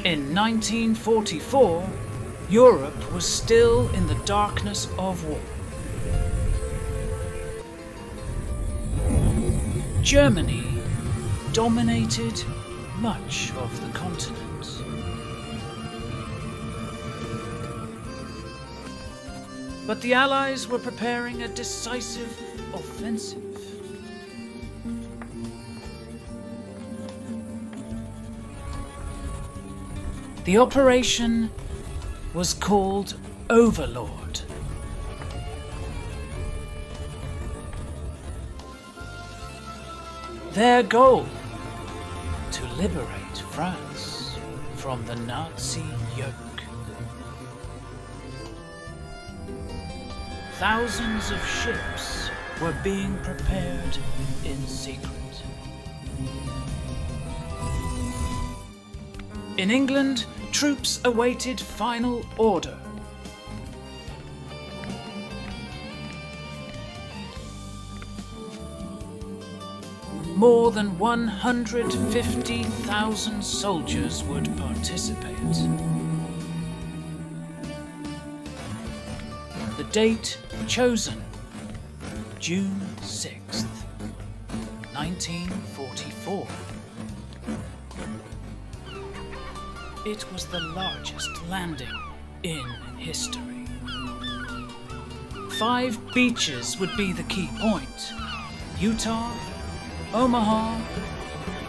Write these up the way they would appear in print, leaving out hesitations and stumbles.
In 1944, Europe was still in the darkness of war. Germany dominated much of the continent. But the Allies were preparing a decisive offensive. The operation was called Overlord. Their goal: to liberate France from the Nazi yoke. Thousands of ships were being prepared in secret. In England, troops awaited final order. More than 150,000 soldiers would participate. The date chosen: June 6th, 1944. It was the largest landing in history. 5 beaches would be the key point: Utah, Omaha,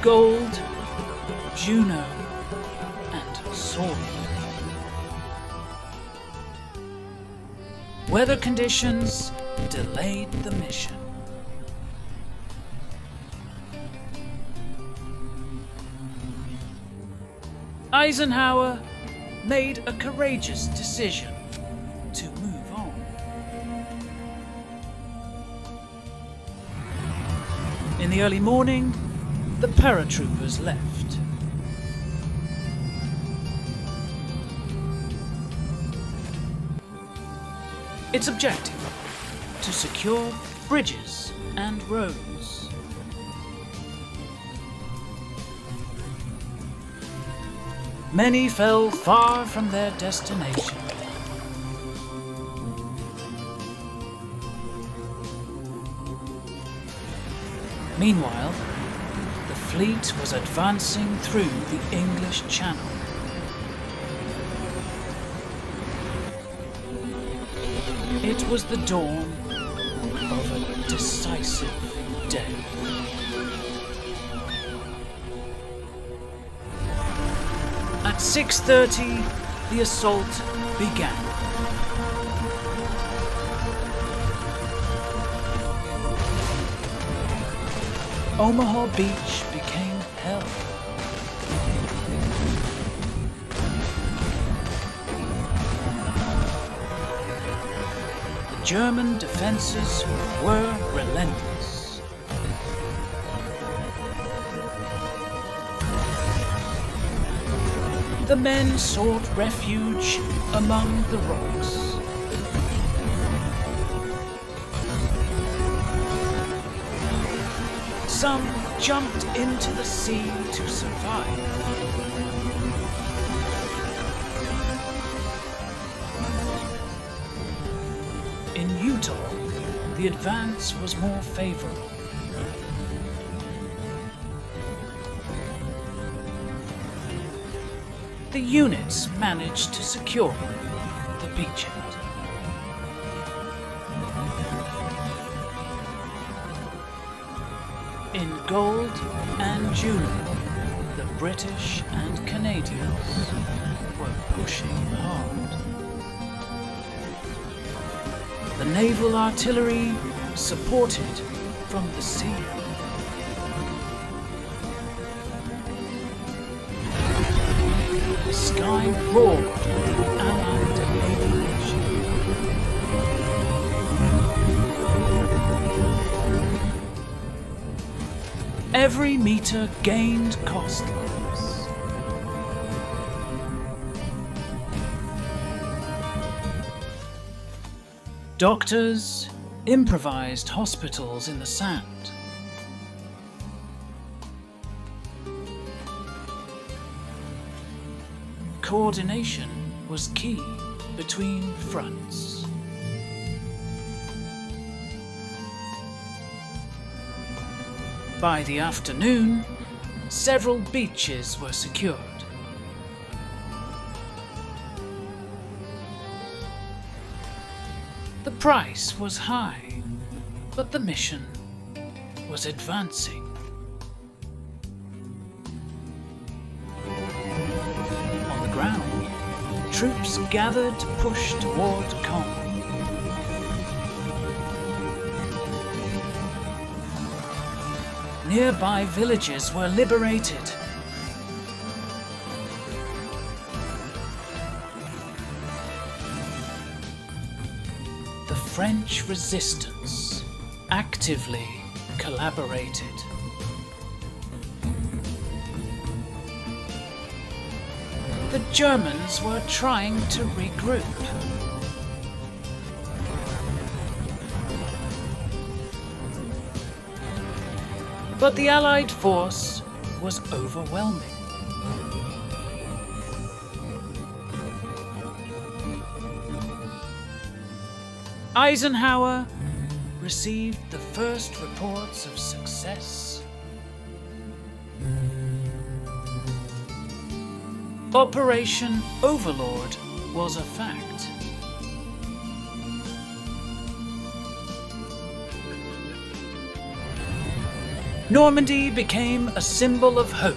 Gold, Juneau, and Sawyer. Weather conditions delayed the mission. Eisenhower made a courageous decision to move on. In the early morning, the paratroopers left. Its objective: to secure bridges and roads. Many fell far from their destination. Meanwhile, the fleet was advancing through the English Channel. It was the dawn of a decisive day. At 6:30, the assault began. Omaha Beach became hell. The German defenses were relentless. The men sought refuge among the rocks. Some jumped into the sea to survive. In Utah, the advance was more favorable. The units managed to secure the beachhead. In Gold and Juneau, the British and Canadians were pushing hard. The naval artillery supported from the sea. The sky roared with the Allied aviation. Every meter gained cost lines. Doctors improvised hospitals in the sand. coordination was key between fronts. By the afternoon, several beaches were secured. The price was high, but the mission was advancing. On the ground, troops gathered to push toward Caen. Nearby villages were liberated. The French resistance actively collaborated. The Germans were trying to regroup. But the Allied force was overwhelming. Eisenhower received the first reports of success. Operation Overlord was a fact. Normandy became a symbol of hope.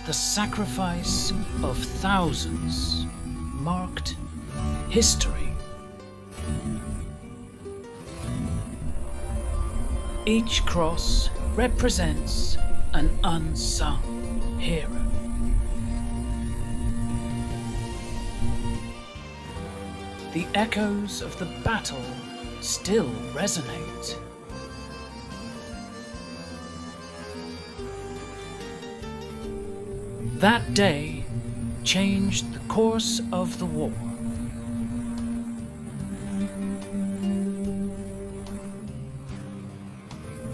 The sacrifice of thousands marked history. Each cross represents an unsung hero. The echoes of the battle still resonate. That day changed the course of the war.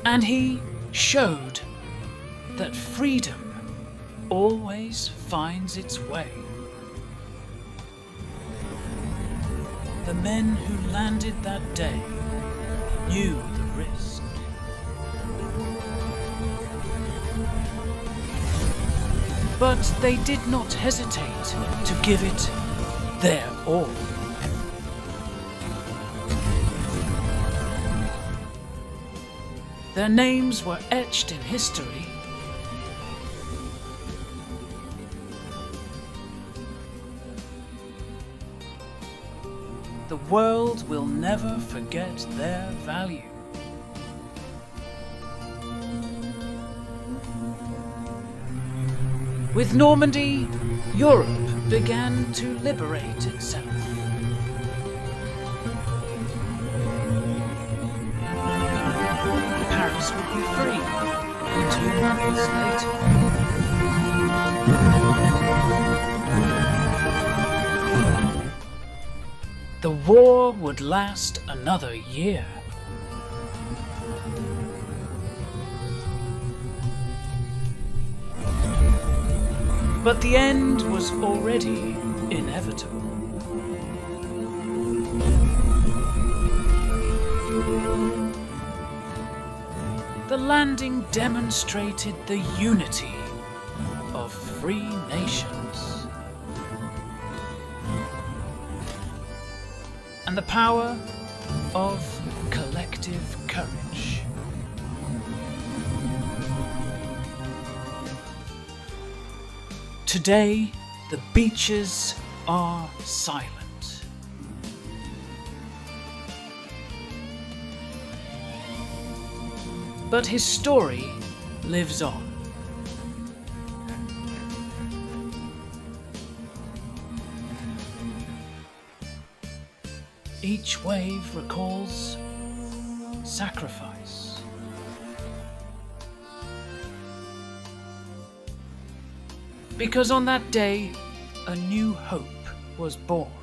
And he showed that freedom always finds its way. The men who landed that day knew the risk. But they did not hesitate to give it their all. Their names were etched in history. The world will never forget their value. With Normandy, Europe began to liberate itself. Paris would be free 2 months later. The war would last another year. But the end was already inevitable. The landing demonstrated the unity of free nations and the power of collective courage. Today, the beaches are silent. But his story lives on. Each wave recalls sacrifice. Because on that day, a new hope was born.